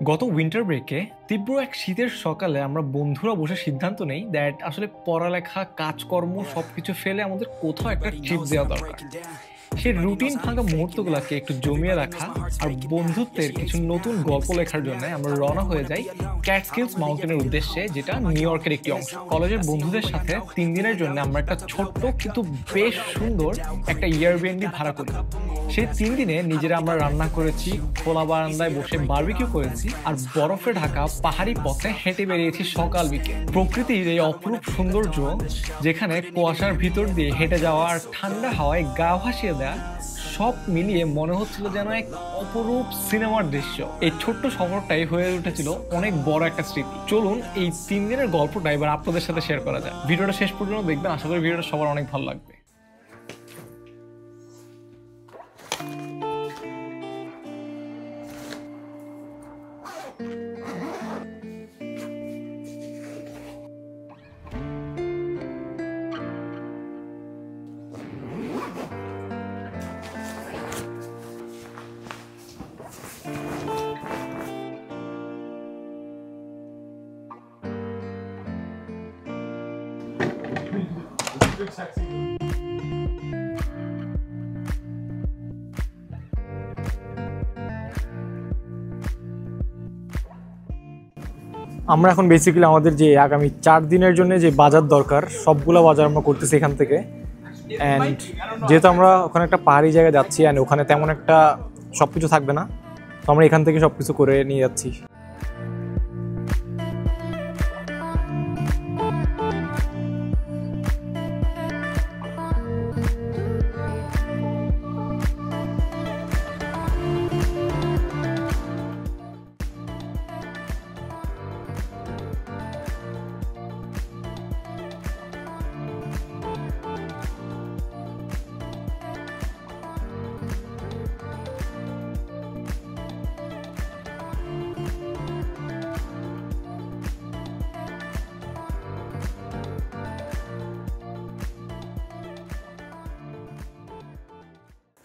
গত উইন্টার ব্রেকে তীব্র এক শীতের সকালে আমরা বন্ধুরা বসে সিদ্ধান্ত নেই দ্যাট আসলে পড়ালেখা কাজকর্ম সবকিছু ফেলে আমাদের কোথাও একটা ট্রিপ দেওয়া দরকার। সেই রুটিন ভাঙা মুহূর্তগুলোকে একটু জমিয়ে রাখা আর বন্ধুত্বের কিছু নতুন গল্প লেখার জন্য আমরা রওনা হয়ে যাই ক্যাটস্কিলস মাউন্টেনের উদ্দেশ্যে, যেটা নিউ ইয়র্কের একটি অংশ। কলেজের বন্ধুদের সাথে 3 দিনের জন্য আমরা একটা ছোট্ট কিন্তু বেশ সুন্দর একটা এয়ারবিএনবি ভাড়া করি। সেই 3 দিনে নিজেরা আমরা রান্না করেছি, খোলা বারান্দায় বসে বারবিকিউ করেছি আর বরফে ঢাকা পাহাড়ি পথে হেঁটে বেরিয়েছি সকাল বিকেল। প্রকৃতির এই অপরূপ সৌন্দর্য, যেখানে কুয়াশার ভিতর দিয়ে হেঁটে যাওয়া আর ঠান্ডা হাওয়ায় গা ভাসিয়ে দেয়া, সব মিলিয়ে মনে হচ্ছিল যেন এক অপরূপ সিনেমার দৃশ্য। এই ছোট্ট সফরটাই হয়ে উঠেছিল অনেক বড় একটা স্মৃতি। চলুন এই 3 দিনের গল্পটা এবার আপনাদের সাথে শেয়ার করা যায়। ভিডিওটা শেষ পর্যন্ত দেখবেন, আশা করি ভিডিওটা সবার অনেক ভালো লাগবে। আমরা এখন বেসিক্যালি আমাদের যে আগামী 4 দিনের জন্য যে বাজার দরকার সবগুলো বাজার আমরা করতেছি এখান থেকে। অ্যান্ড যেহেতু আমরা ওখানে একটা পাহাড়ি জায়গায় যাচ্ছি অ্যান্ড ওখানে তেমন একটা সব কিছু থাকবে না, তো আমরা এখান থেকে সব কিছু করে নিয়ে যাচ্ছি।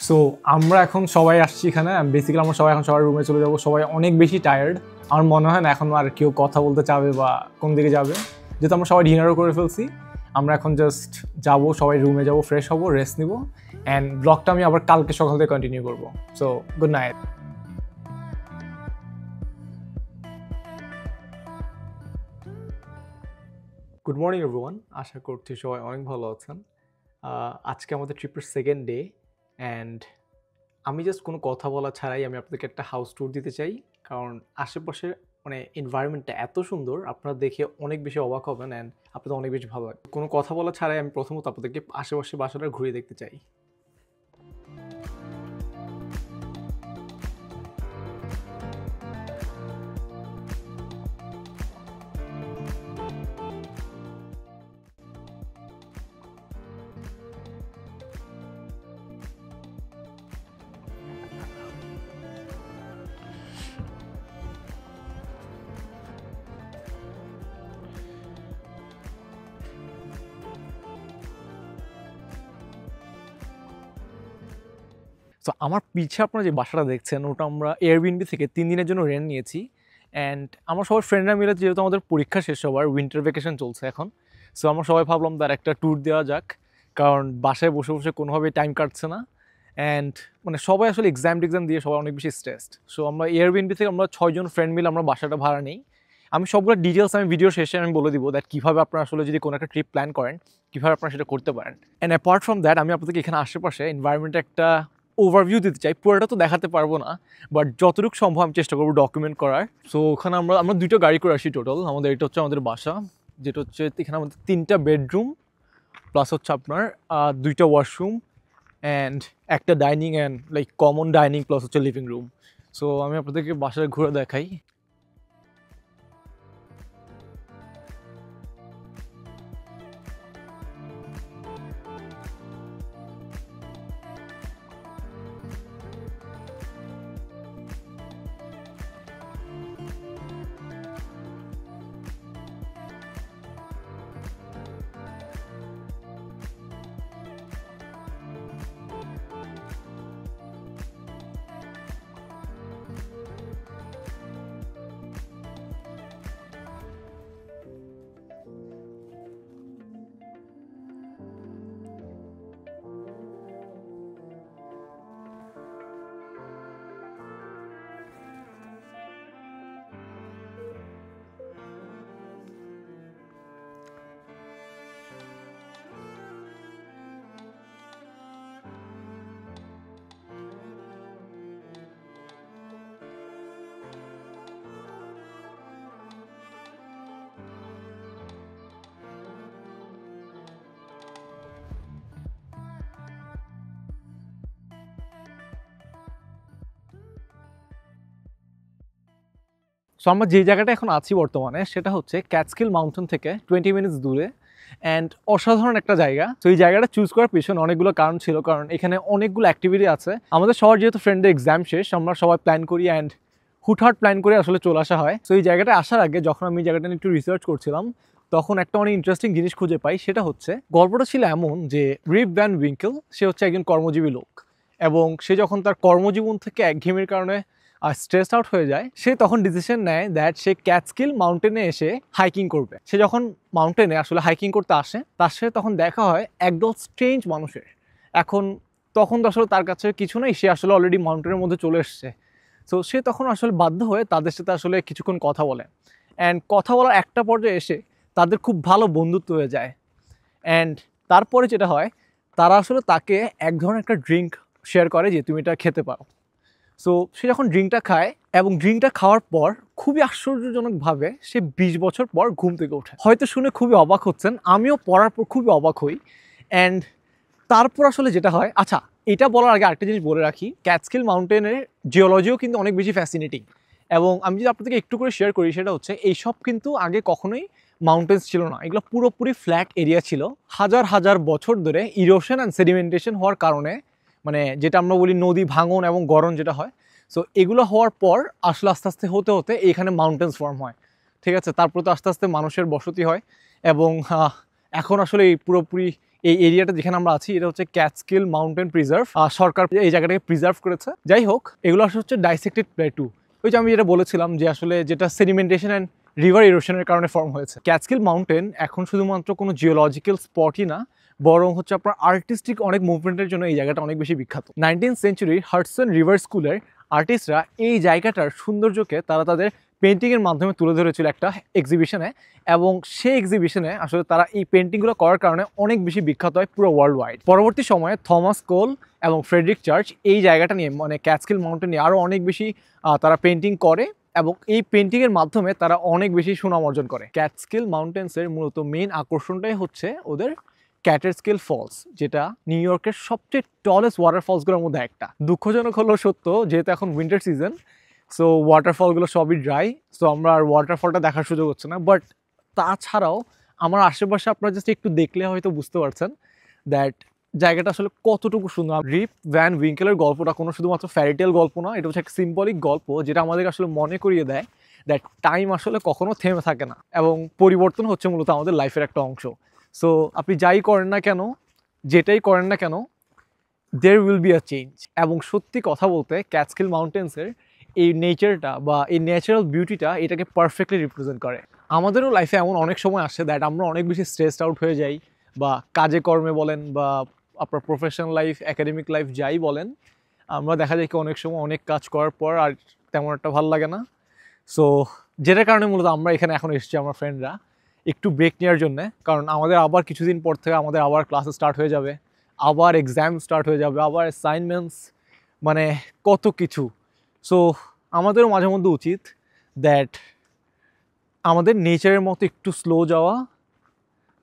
সো আমরা এখন সবাই আসছি এখানে। বেসিক্যালি আমরা সবাই এখন সবার রুমে চলে যাবো। সবাই অনেক বেশি টায়ার্ড, আমার মনে হয় না এখন আর কেউ কথা বলতে চাবে বা কোন দিকে যাবে, যেহেতু আমরা সবাই ডিনারও করে ফেলছি। আমরা এখন জাস্ট যাবো, সবাই রুমে যাবো, ফ্রেশ হবো, রেস্ট নিবো, অ্যান্ড ব্লগটা আমি আবার কালকে সকাল থেকে কন্টিনিউ করবো। So good night. Good morning everyone, আশা করছি সবাই অনেক ভালো আছেন। আজকে আমাদের ট্রিপের সেকেন্ড ডে, অ্যান্ড আমি জাস্ট কোনো কথা বলা ছাড়াই আমি আপনাদেরকে একটা হাউস ট্যুর দিতে চাই, কারণ আশেপাশে মানে এনভায়রনমেন্টটা এত সুন্দর, আপনারা দেখে অনেক বেশি অবাক হবেন অ্যান্ড আপনাদের অনেক বেশি ভালো লাগবে। কোনো কথা বলা ছাড়াই আমি প্রথমত আপনাদেরকে আশেপাশে বাসাটা ঘুরিয়ে দেখতে চাই। সো আমার পিছে আপনারা যে বাসাটা দেখছেন, ওটা আমরা এয়ারবিএনবি থেকে 3 দিনের জন্য রেন্ট নিয়েছি। অ্যান্ড আমরা সবাই ফ্রেন্ডরা মিলে, যেহেতু আমাদের পরীক্ষা শেষ হওয়ার উইন্টার ভ্যাকেশন চলছে এখন, সো আমরা সবাই ভাবলাম তার একটা ট্যুর দেওয়া যাক, কারণ বাসায় বসে বসে কোনোভাবেই টাইম কাটছে না। অ্যান্ড মানে সবাই আসলে এক্সাম দিয়ে সবাই অনেক বেশি স্ট্রেসড। সো আমরা এয়ারবিএনবি থেকে আমরা 6 জন ফ্রেন্ড মিলে আমরা বাসাটা ভাড়া নিই। আমি সবগুলো ডিটেলস আমি ভিডিও শেষে আমি বলে দিব দ্যাট কীভাবে আপনারা আসলে যদি কোনো একটা ট্রিপ প্ল্যান করেন কীভাবে আপনারা সেটা করতে পারেন। অ্যান্ড অ্যাপার্ট ফ্রম দ্যাট আমি আপনাদেরকে এখানে আশেপাশে এনভায়রনমেন্টে একটা ওভারভিউ দিতে চাই। পুরোটা তো দেখাতে পারবো না, বাট যতটুকু সম্ভব আমি চেষ্টা করবো ডকুমেন্ট করার। সো ওখানে আমরা 2টো গাড়ি করে আসি টোটাল। আমাদের এটা হচ্ছে আমাদের বাসা, যেটা হচ্ছে এখানে আমাদের 3টা বেডরুম প্লাস হচ্ছে আপনার 2টা ওয়াশরুম অ্যান্ড একটা dining and like common dining plus হচ্ছে লিভিং রুম। সো আমি আপনাদেরকে বাসায় ঘুরে দেখাই। সো আমরা যে জায়গাটা এখন আছি বর্তমানে সেটা হচ্ছে ক্যাটস্কিল মাউন্টেন থেকে 20 মিনিটস দূরে, অ্যান্ড অসাধারণ একটা জায়গা। তো এই জায়গাটা চুজ করার পিছনে অনেকগুলো কারণ ছিল, কারণ এখানে অনেকগুলো অ্যাক্টিভিটি আছে। আমাদের সবার যেহেতু ফ্রেন্ডদের এক্সাম শেষ, আমরা সবাই প্ল্যান করি অ্যান্ড হুটহাট প্ল্যান করে আসলে চলে আসা হয়। তো এই জায়গাটা আসার আগে যখন আমি এই জায়গাটা নিয়ে একটু রিসার্চ করছিলাম, তখন একটা অনেক ইন্টারেস্টিং জিনিস খুঁজে পাই। সেটা হচ্ছে গল্পটা ছিল এমন যে রিপ ভ্যান উইঙ্কেল সে হচ্ছে একজন কর্মজীবী লোক, এবং সে যখন তার কর্মজীবন থেকে একঘেয়েমির কারণে স্ট্রেস আউট হয়ে যায়, সে তখন ডিসিশন নেয় দ্যাট সে ক্যাটস্কিল মাউন্টেনে এসে হাইকিং করবে। সে যখন মাউন্টেনে আসলে হাইকিং করতে আসে, তার সাথে তখন দেখা হয় একদল স্ট্রেঞ্জ মানুষের। তখন তো আসলে তার কাছে কিছু নেই, সে আসলে অলরেডি মাউন্টেনের মধ্যে চলে এসছে। সো সে তখন আসলে বাধ্য হয়ে তাদের সাথে আসলে কিছুক্ষণ কথা বলে, অ্যান্ড কথা বলার একটা পর্যায়ে এসে তাদের খুব ভালো বন্ধুত্ব হয়ে যায়। অ্যান্ড তারপরে যেটা হয়, তারা আসলে তাকে এক ধরনের একটা ড্রিঙ্ক শেয়ার করে যে তুমি এটা খেতে পারো। সো সে যখন ড্রিঙ্কটা খায়, এবং ড্রিঙ্কটা খাওয়ার পর খুবই আশ্চর্যজনকভাবে সে 20 বছর পর ঘুম থেকে ওঠে। হয়তো শুনে খুবই অবাক হচ্ছেন, আমিও পড়ার পর খুবই অবাক হই। অ্যান্ড তারপর আসলে যেটা হয়, আচ্ছা এটা বলার আগে আরেকটা জিনিস বলে রাখি, ক্যাটস্কিল মাউন্টেনের জিওলজিও কিন্তু অনেক বেশি ফ্যাসিনেটিং। এবং আমি যদি আপনাদেরকে একটু করে শেয়ার করি, সেটা হচ্ছে এইসব কিন্তু আগে কখনোই মাউন্টেন্স ছিল না, এগুলো পুরোপুরি ফ্ল্যাট এরিয়া ছিল। হাজার হাজার বছর ধরে ইরোশন অ্যান্ড সেডিমেন্টেশন হওয়ার কারণে, মানে যেটা আমরা বলি নদী ভাঙন এবং গড়ন যেটা হয়, সো এগুলো হওয়ার পর আসলে আস্তে আস্তে হতে হতে এখানে মাউন্টেন্স ফর্ম হয়, ঠিক আছে। তারপর তো আস্তে আস্তে মানুষের বসতি হয়, এবং এখন আসলে এই পুরোপুরি এই এরিয়াটা যেখানে আমরা আছি, এটা হচ্ছে ক্যাটস্কিল মাউন্টেন প্রিজার্ভ। সরকার এই জায়গাটাকে প্রিজার্ভ করেছে। যাই হোক, এগুলো আসলে হচ্ছে ডাইসেক্টেড প্লেটু। ওই যে আমি যেটা বলেছিলাম যে আসলে যেটা সেডিমেন্টেশন অ্যান্ড রিভার ইরোশনের কারণে ফর্ম হয়েছে। ক্যাটস্কিল মাউন্টেন এখন শুধুমাত্র কোনো জিওলজিক্যাল স্পটই না, বরং হচ্ছে আপনার আর্টিস্টিক অনেক মুভমেন্টের জন্য এই জায়গাটা অনেক বেশি বিখ্যাত। 19th সেঞ্চুরির হাডসন রিভার স্কুলের আর্টিস্টরা এই জায়গাটার সৌন্দর্যকে তারা তাদের পেন্টিংয়ের মাধ্যমে তুলে ধরেছিল একটা এক্সিবিশনে, এবং সেই এক্সিবিশনে আসলে তারা এই পেন্টিংগুলো করার কারণে অনেক বেশি বিখ্যাত হয় পুরো ওয়ার্ল্ড ওয়াইড। পরবর্তী সময়ে থমাস কোল এবং ফ্রেডরিক চার্চ এই জায়গাটা নিয়ে, মানে ক্যাটস্কিল মাউন্টেন নিয়ে আরও অনেক বেশি তারা পেন্টিং করে, এবং এই পেন্টিংয়ের মাধ্যমে তারা অনেক বেশি সুনাম অর্জন করে। ক্যাটস্কিল মাউন্টেন্সের মূলত মেইন আকর্ষণটাই হচ্ছে ওদের ক্যাটারস্কিল ফলস, যেটা নিউ ইয়র্কের সবচেয়ে টলেস্ট ওয়াটারফলসগুলোর মধ্যে একটা। দুঃখজনক হলো সত্য, যেহেতু এখন উইন্টার সিজন, সো ওয়াটারফলগুলো সবই ড্রাই, সো আমরা আর ওয়াটারফলটা দেখার সুযোগ হচ্ছে না। বাট তাছাড়াও আমার আশেপাশে আপনারা জাস্ট একটু দেখলে হয়তো বুঝতে পারছেন দ্যাট জায়গাটা আসলে কতটুকু সুন্দর। রিপ ভ্যান উইঙ্কেলের গল্পটা কোনো শুধুমাত্র ফ্যারিটেল গল্প না, এটা হচ্ছে একটা সিম্বলিক গল্প, যেটা আমাদের আসলে মনে করিয়ে দেয় দ্যাট টাইম আসলে কখনো থেমে থাকে না, এবং পরিবর্তন হচ্ছে মূলত আমাদের লাইফের একটা অংশ। সো আপনি যাই করেন না কেন, যেটাই করেন না কেন, there will be a change. এবং সত্যি কথা বলতে ক্যাটস্কিল মাউন্টেন্সের এই নেচারটা বা এই ন্যাচারাল বিউটিটা এটাকে পারফেক্টলি রিপ্রেজেন্ট করে। আমাদেরও লাইফে এমন অনেক সময় আসে দ্যাট আমরা অনেক বেশি স্ট্রেসড আউট হয়ে যাই, বা কাজে কর্মে বলেন বা আপনার প্রফেশনাল লাইফ, একাডেমিক লাইফ যাই বলেন, আমরা দেখা যায় কি অনেক সময় অনেক কাজ করার পর আর তেমন একটা ভালো লাগে না। সো যেটার কারণে মূলত আমরা এখানে এখন এসেছি আমার ফ্রেন্ডরা একটু ব্রেক নেওয়ার জন্যে, কারণ আমাদের আবার কিছুদিন পর থেকে আমাদের আবার ক্লাস স্টার্ট হয়ে যাবে, আবার এক্সাম স্টার্ট হয়ে যাবে, আবার অ্যাসাইনমেন্টস, মানে কত কিছু। সো আমাদেরও মাঝে মধ্যে উচিত দ্যাট আমাদের নেচারের মতো একটু স্লো যাওয়া,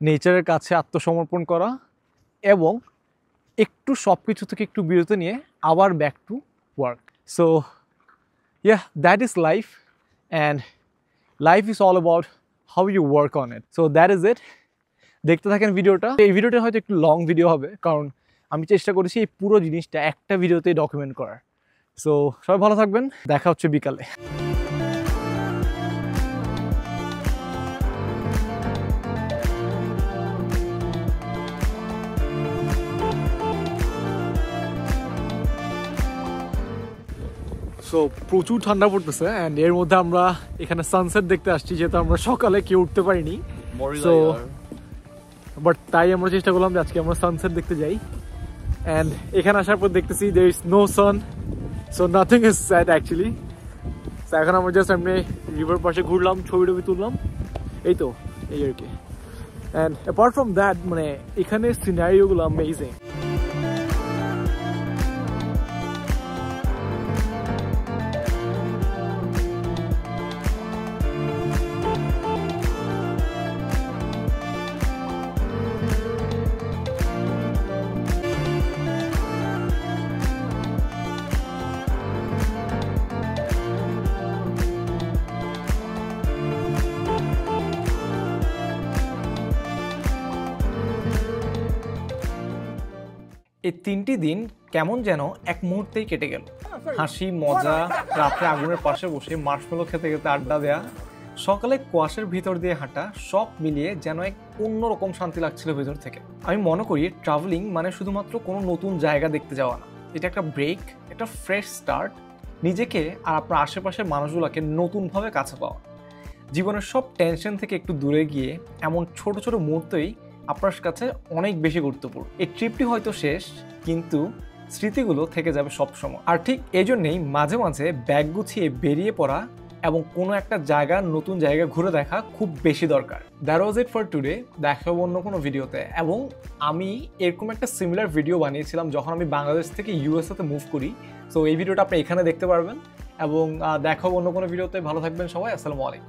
নেচারের কাছে আত্মসমর্পণ করা, এবং একটু সব কিছু থেকে একটু বিরতি নিয়ে আবার back to work. So yeah, that is life, and life is all about how you work on it. So that is it. দেখতে থাকেন ভিডিওটা। এই ভিডিওটা হয়তো একটু লং ভিডিও হবে, কারণ আমি চেষ্টা করেছি এই পুরো জিনিসটা একটা ভিডিওতেই ডকুমেন্ট করার। সো সবাই ভালো থাকবেন, দেখা হচ্ছে বিকালে। সো প্রচুর ঠান্ডা পড়তেছে, অ্যান্ড এর মধ্যে আমরা এখানে সানসেট দেখতে আসছি, যেহেতু আমরা সকালে কেউ উঠতে পারিনি। সো বাট তাই আমরা চেষ্টা করলাম যে আজকে আমরা সানসেট দেখতে যাই, অ্যান্ড এখানে আসার পর দেখতেছি there is no sun, so nothing is sad actually. তো এখন আমরা জাস্ট এমনি রিভার পাশে ঘুরলাম, ছবি টবি তুললাম, এই তো এই আর কি। অ্যান্ড অ্যাপার্ট ফ্রম দ্যাট, মানে এখানে সিনারিওগুলো অ্যামেজিং। এই 3টি দিন কেমন যেন এক মুহূর্তেই কেটে গেল। হাসি, মজা, রাত্রে আগুনের পাশে বসে মার্শমেলো খেতে খেতে আড্ডা দেয়া, সকালে কুয়াশার ভিতর দিয়ে হাঁটা, সব মিলিয়ে যেন এক অন্যরকম শান্তি লাগছিল ভেতর থেকে। আমি মনে করি ট্রাভেলিং মানে শুধুমাত্র কোনো নতুন জায়গা দেখতে যাওয়া না, এটা একটা ব্রেক, একটা ফ্রেশ স্টার্ট, নিজেকে আর আপনার আশেপাশের মানুষগুলোকে নতুনভাবে কাছে পাওয়া। জীবনের সব টেনশন থেকে একটু দূরে গিয়ে এমন ছোট ছোট মুহূর্তই আপনার কাছে অনেক বেশি গুরুত্বপূর্ণ। এই ট্রিপটি হয়তো শেষ, কিন্তু স্মৃতিগুলো থেকে যাবে সবসময়। আর ঠিক এই জন্যেই মাঝে মাঝে ব্যাগ গুছিয়ে বেরিয়ে পড়া এবং কোনো একটা জায়গা, নতুন জায়গা ঘুরে দেখা খুব বেশি দরকার। That was it for today. দেখা হবে অন্য কোনো ভিডিওতে। এবং আমি এরকম একটা সিমিলার ভিডিও বানিয়েছিলাম যখন আমি বাংলাদেশ থেকে ইউএসএতে মুভ করি। সো এই ভিডিওটা আপনি এখানে দেখতে পারবেন। এবং দেখা হবে অন্য কোনো ভিডিওতে। ভালো থাকবেন সবাই। আসসালামু আলাইকুম।